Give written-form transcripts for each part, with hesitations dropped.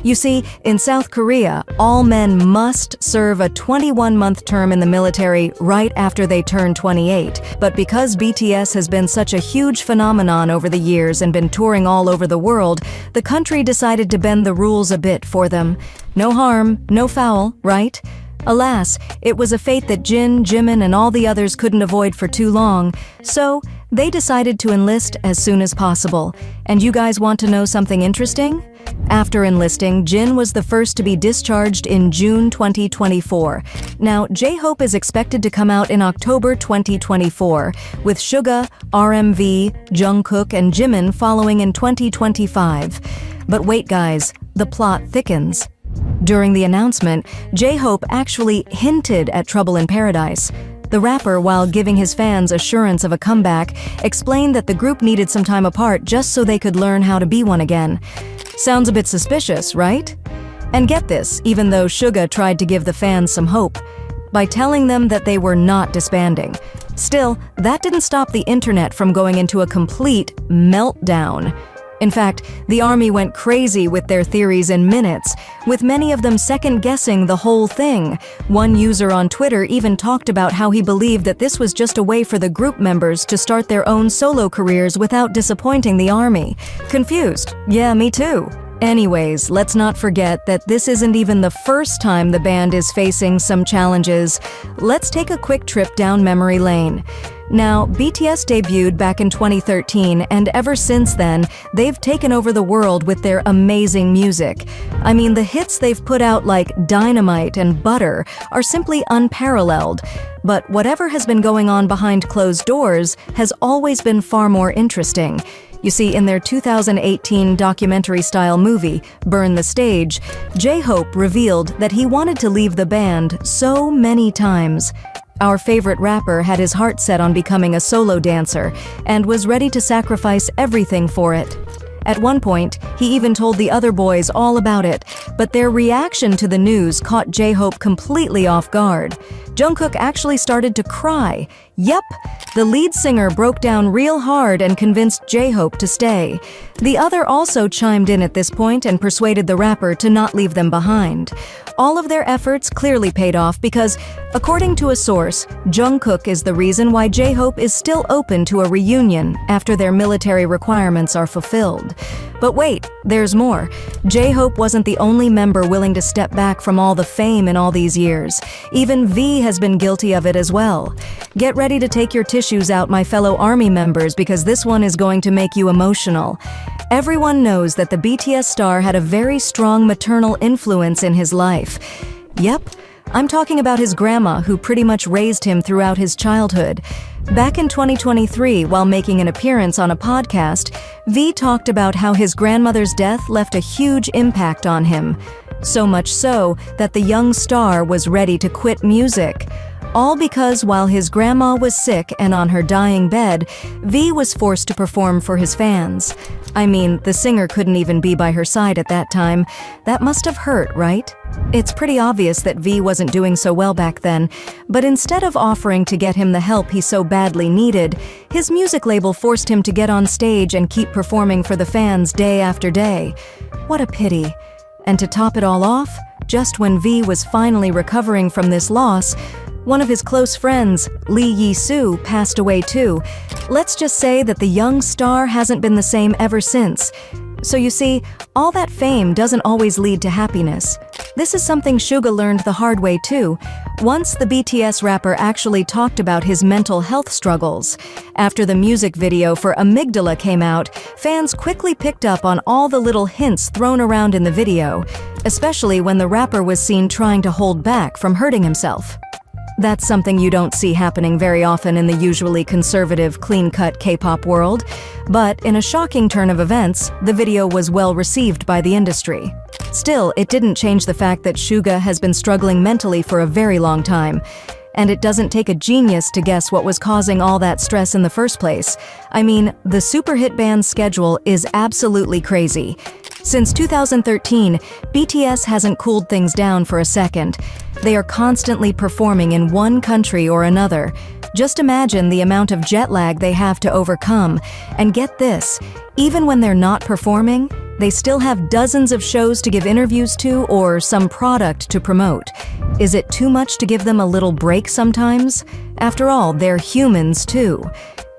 You see, in South Korea, all men must serve a 21-month term in the military right after they turn 28. But because BTS has been such a huge phenomenon over the years and been touring all over the world, the country decided to bend the rules a bit for them. No harm, no foul, right? Alas, it was a fate that Jin, Jimin, and all the others couldn't avoid for too long, so they decided to enlist as soon as possible. And you guys want to know something interesting? After enlisting, Jin was the first to be discharged in June 2024. Now, J-Hope is expected to come out in October 2024, with Suga, RMV, Jungkook, and Jimin following in 2025. But wait guys, the plot thickens. During the announcement, J-Hope actually hinted at trouble in paradise. The rapper, while giving his fans assurance of a comeback, explained that the group needed some time apart just so they could learn how to be one again. Sounds a bit suspicious, right? And get this, even though Suga tried to give the fans some hope by telling them that they were not disbanding. Still, that didn't stop the internet from going into a complete meltdown. In fact, the army went crazy with their theories in minutes, with many of them second-guessing the whole thing. One user on Twitter even talked about how he believed that this was just a way for the group members to start their own solo careers without disappointing the army. Confused? Yeah, me too. Anyways, let's not forget that this isn't even the first time the band is facing some challenges. Let's take a quick trip down memory lane. Now, BTS debuted back in 2013, and ever since then, they've taken over the world with their amazing music. I mean, the hits they've put out like Dynamite and Butter are simply unparalleled. But whatever has been going on behind closed doors has always been far more interesting. You see, in their 2018 documentary-style movie, Burn the Stage, J-Hope revealed that he wanted to leave the band so many times. Our favorite rapper had his heart set on becoming a solo dancer and was ready to sacrifice everything for it. At one point, he even told the other boys all about it, but their reaction to the news caught J-Hope completely off guard. Jungkook actually started to cry. Yep, the lead singer broke down real hard and convinced J-Hope to stay. The other also chimed in at this point and persuaded the rapper to not leave them behind. All of their efforts clearly paid off because, according to a source, Jungkook is the reason why J-Hope is still open to a reunion after their military requirements are fulfilled. But wait, there's more. J-Hope wasn't the only member willing to step back from all the fame in all these years. Even V has been guilty of it as well. Get ready to take your tissues out, my fellow army members, because this one is going to make you emotional. Everyone knows that the BTS star had a very strong maternal influence in his life. Yep, I'm talking about his grandma, who pretty much raised him throughout his childhood. Back in 2023, while making an appearance on a podcast, V talked about how his grandmother's death left a huge impact on him. So much so that the young star was ready to quit music. All because while his grandma was sick and on her dying bed, V was forced to perform for his fans. I mean, the singer couldn't even be by her side at that time. That must have hurt, right? It's pretty obvious that V wasn't doing so well back then, but instead of offering to get him the help he so badly needed, his music label forced him to get on stage and keep performing for the fans day after day. What a pity. And to top it all off, just when V was finally recovering from this loss, one of his close friends, Lee Yi-soo, passed away too. Let's just say that the young star hasn't been the same ever since. So you see, all that fame doesn't always lead to happiness. This is something Suga learned the hard way too. Once the BTS rapper actually talked about his mental health struggles. After the music video for Amygdala came out, fans quickly picked up on all the little hints thrown around in the video, especially when the rapper was seen trying to hold back from hurting himself. That's something you don't see happening very often in the usually conservative, clean-cut K-pop world. But in a shocking turn of events, the video was well received by the industry. Still, it didn't change the fact that Suga has been struggling mentally for a very long time. And it doesn't take a genius to guess what was causing all that stress in the first place. I mean, the super hit band's schedule is absolutely crazy. Since 2013, BTS hasn't cooled things down for a second. They are constantly performing in one country or another. Just imagine the amount of jet lag they have to overcome. And get this, Even when they're not performing, they still have dozens of shows to give interviews to or some product to promote. Is it too much to give them a little break sometimes? After all, they're humans too.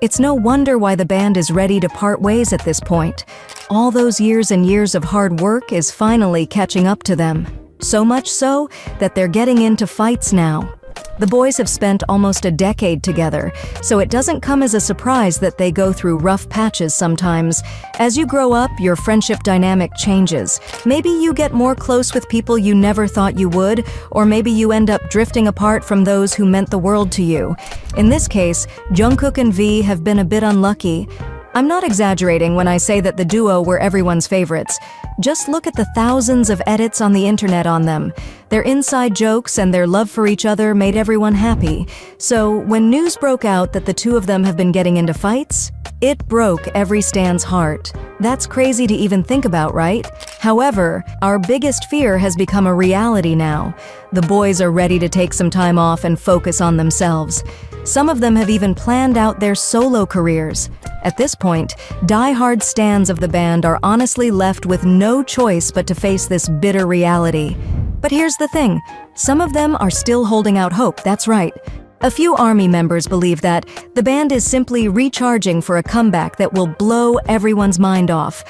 It's no wonder why the band is ready to part ways at this point. All those years and years of hard work is finally catching up to them. So much so that they're getting into fights now. The boys have spent almost a decade together, so it doesn't come as a surprise that they go through rough patches sometimes. As you grow up, your friendship dynamic changes. Maybe you get more close with people you never thought you would, or maybe you end up drifting apart from those who meant the world to you. In this case, Jungkook and V have been a bit unlucky. I'm not exaggerating when I say that the duo were everyone's favorites. Just look at the thousands of edits on the internet on them. Their inside jokes and their love for each other made everyone happy. So when news broke out that the two of them have been getting into fights, it broke every stan's heart. That's crazy to even think about, right? However, our biggest fear has become a reality now. The boys are ready to take some time off and focus on themselves. Some of them have even planned out their solo careers. At this point, die-hard stans of the band are honestly left with no choice but to face this bitter reality. But here's the thing, some of them are still holding out hope, that's right. A few ARMY members believe that the band is simply recharging for a comeback that will blow everyone's mind off.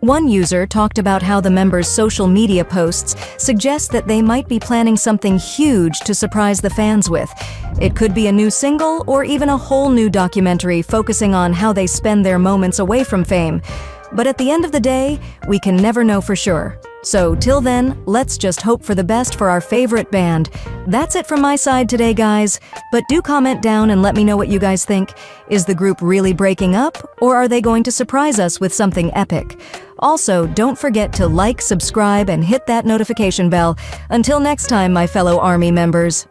One user talked about how the members' social media posts suggest that they might be planning something huge to surprise the fans with. It could be a new single or even a whole new documentary focusing on how they spend their moments away from fame. But at the end of the day, we can never know for sure. So till then, let's just hope for the best for our favorite band. That's it from my side today, guys. But do comment down and let me know what you guys think. Is the group really breaking up, or are they going to surprise us with something epic? Also, don't forget to like, subscribe, and hit that notification bell. Until next time, my fellow ARMY members.